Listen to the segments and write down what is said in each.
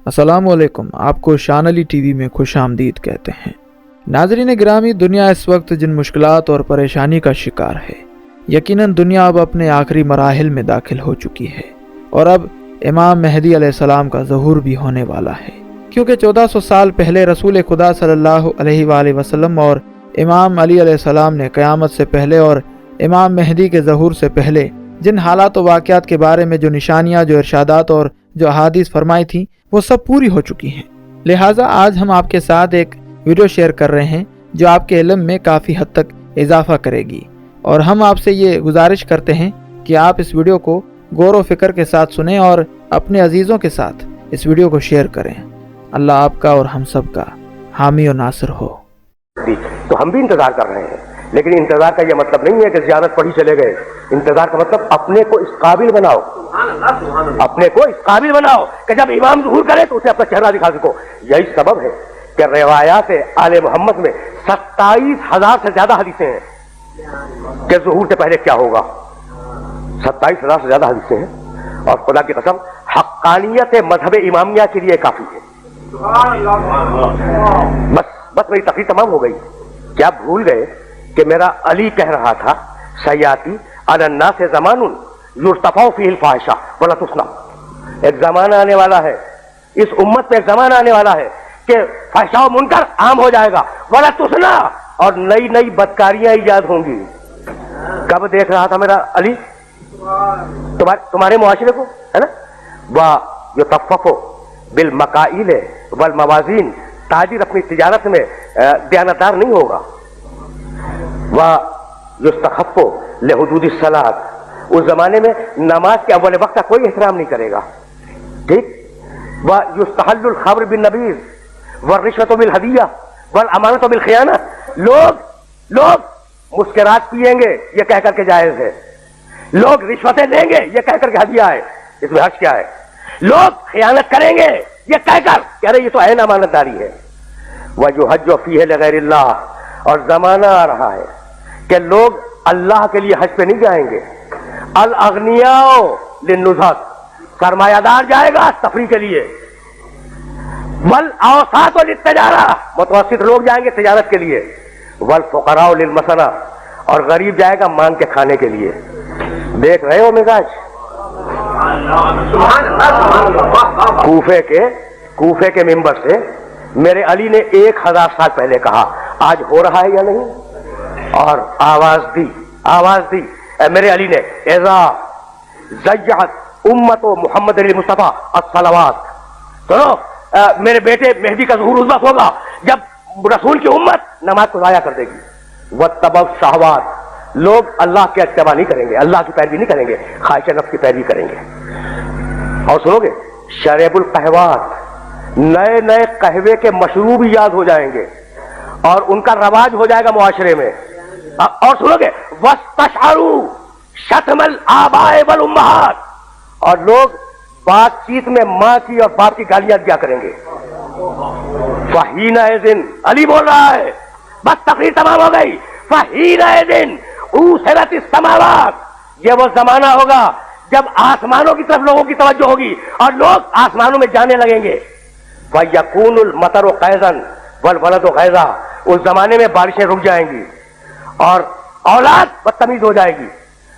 السلام علیکم، آپ کو شان علی ٹی وی میں خوش آمدید کہتے ہیں۔ ناظرین گرامی، دنیا اس وقت جن مشکلات اور پریشانی کا شکار ہے، یقیناً دنیا اب اپنے آخری مراحل میں داخل ہو چکی ہے، اور اب امام مہدی علیہ السلام کا ظہور بھی ہونے والا ہے، کیونکہ 1400 سال پہلے رسول خدا صلی اللہ علیہ وآلہ وسلم اور امام علی علیہ السلام نے قیامت سے پہلے اور امام مہدی کے ظہور سے پہلے جن حالات و واقعات کے بارے میں جو نشانیاں، جو ارشادات اور جو احادیث فرمائی تھیں، وہ سب پوری ہو چکی ہیں۔ لہٰذا آج ہم آپ کے ساتھ ایک ویڈیو شیئر کر رہے ہیں جو آپ کے علم میں کافی حد تک اضافہ کرے گی، اور ہم آپ سے یہ گزارش کرتے ہیں کہ آپ اس ویڈیو کو غور و فکر کے ساتھ سنیں اور اپنے عزیزوں کے ساتھ اس ویڈیو کو شیئر کریں۔ اللہ آپ کا اور ہم سب کا حامی و ناصر ہو۔ تو ہم بھی انتظار کر رہے ہیں، لیکن انتظار کا یہ مطلب نہیں ہے کہ زیارت پڑھی چلے گئے۔ انتظار کا مطلب اپنے کو اس قابل بناؤ، اپنے کو اس قابل بناؤ کہ جب امام ظہور کرے تو اسے اپنا چہرہ دکھا سکو۔ یہی سبب ہے کہ روایات آل محمد میں 27,000 سے زیادہ حدیثیں ہیں کہ ظہور سے پہلے کیا ہوگا۔ 27,000 سے زیادہ حدیثیں ہیں، اور خدا کی قسم حقانیت مذہب امامیہ کے لیے کافی ہے۔ بس میری تقریر تمام ہو گئی۔ کیا بھول گئے کہ میرا علی کہہ رہا تھا سیاتی علی الناس زمان یرتفع فیہ الفاحشہ ولا تسنى۔ ایک زمانہ آنے والا ہے، اس امت میں ایک زمانہ آنے والا ہے کہ فحشاء و منکر عام ہو جائے گا، ولا تسنى، اور نئی نئی بدکاریاں ایجاد ہوں گی۔ کب دیکھ رہا تھا میرا علی تمہارے معاشرے کو، ہے نا؟ وَيُطَفَّفُ بِالْمَكَائِلِ وَالْمَوَازِينِ، تاجر اپنی تجارت میں دیانتدار نہیں ہوگا۔ وَيُسْتَخَفُّ لِحُدُودِ الصَّلَاةِ، اس زمانے میں نماز کے اول وقت کا کوئی احترام نہیں کرے گا، ٹھیک؟ وَيُسْتَحَلُّ الْخَمْرُ بِالنَّبِيذِ وَالرِّشْوَةُ بِالْهَدِيَّةِ وَالْأَمَانَةُ بِالْخِيَانَةِ۔ لوگ مسکرات پیئیں گے یہ کہہ کر کے جائز ہے، لوگ رشوتیں دیں گے یہ کہہ کر کے ہدیہ ہے، اس میں حرج کیا ہے؟ لوگ خیانت کریں گے یہ کہہ کر کہ ارے یہ تو عین امانت داری ہے۔ وَيُحَجُّ فِيهِ لِغَيْرِ اللَّهِ، اور زمانہ آ رہا ہے کہ لوگ اللہ کے لیے حج پہ نہیں جائیں گے۔ الاغنیاء للنزہۃ، سرمایہ دار جائے گا تفریح کے لیے۔ والاوساط للتجارہ، متوسط لوگ جائیں گے تجارت کے لیے۔ والفقراء للمسنہ، اور غریب جائے گا مانگ کے کھانے کے لیے۔ دیکھ رہے ہو مزاج کوفے کے منبر سے میرے علی نے 1000 سال پہلے کہا، آج ہو رہا ہے یا نہیں؟ اور آواز دی میرے علی نے، اذا زیعت امت محمد علی مصطفیٰ الصلوات، سنو میرے بیٹے مہدی کا ظہور اس وقت ہوگا جب رسول کی امت نماز کو ضائع کر دے گی۔ واتبعوا الشہوات، لوگ اللہ کے اتباع نہیں کریں گے، اللہ کی پیروی نہیں کریں گے، خواہش نفس کی پیروی کریں گے۔ اور سنو گے شریب القہوات، نئے قہوے کے مشروب یاد ہو جائیں گے اور ان کا رواج ہو جائے گا معاشرے میں۔ اور سنو گے واستشعروا شتم الآباء والامہات، اور لوگ بات چیت میں ماں کی اور باپ کی گالیاں دیا کریں گے۔ فحینئذ، علی بول رہا ہے، بس تقریر تمام ہو گئی۔ فحینئذ اُوسرت السماوات، یہ وہ زمانہ ہوگا جب آسمانوں کی طرف لوگوں کی توجہ ہوگی اور لوگ آسمانوں میں جانے لگیں گے۔ وَيَكُونُ الْمَطَرُ غَيْظًا وَالْوَلَدُ غَيْظًا، اس زمانے میں بارشیں رک جائیں گی اور اولاد بدتمیز ہو جائے گی۔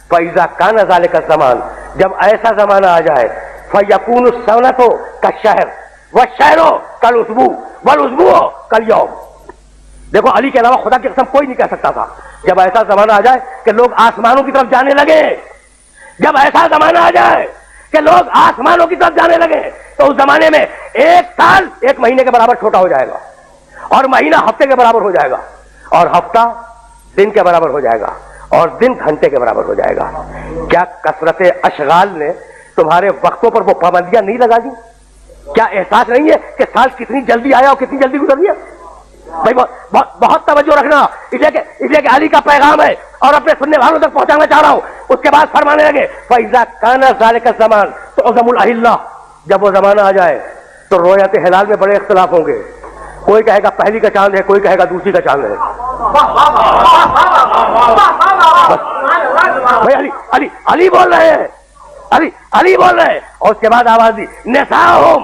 فَإِذَا كَانَ ذَلِكَ الزَّمَانُ، جب ایسا زمانہ آ جائے، فَيَكُونُ السَّنَةُ كَالشَّهْرِ وَالشَّهْرُ كَالْأُسْبُوعِ وَالْأُسْبُوعُ كَالْيَوْمِ۔ دیکھو علی کے علاوہ خدا کی قسم کوئی نہیں کہہ سکتا تھا جب ایسا زمانہ آ جائے کہ لوگ آسمانوں کی طرف جانے لگے، جب ایسا زمانہ آ جائے کہ لوگ آسمانوں کی طرف جانے لگے، تو اس زمانے میں ایک سال 1 مہینے کے برابر چھوٹا ہو جائے گا، اور مہینہ ہفتے کے برابر ہو جائے گا، اور ہفتہ دن کے برابر ہو جائے گا، اور دن گھنٹے کے برابر ہو جائے گا۔ کیا کثرت اشغال نے تمہارے وقتوں پر وہ پابندیاں نہیں لگا دی؟ کیا احساس نہیں ہے کہ سال کتنی جلدی آیا اور کتنی جلدی گزر گیا؟ بھائی بہت توجہ رکھنا، اس لیے کہ علی کا پیغام ہے اور اپنے سننے والوں تک پہنچانا چاہ رہا ہوں۔ اس کے بعد فرمانے لگے فَإِذَا كَانَ ذَلِكَ الزَّمَانُ تُعْظَمُ الْأَهِلَّةُ، جب وہ زمانہ آ جائے تو رویت ہلال میں بڑے اختلاف ہوں گے۔ کوئی کہے گا پہلی کا چاند ہے، کوئی کہے گا دوسری کا چاند ہے۔ بھائی علی بول رہے ہیں، علی بول رہے ہیں، اور اس کے بعد آواز دی نساؤہم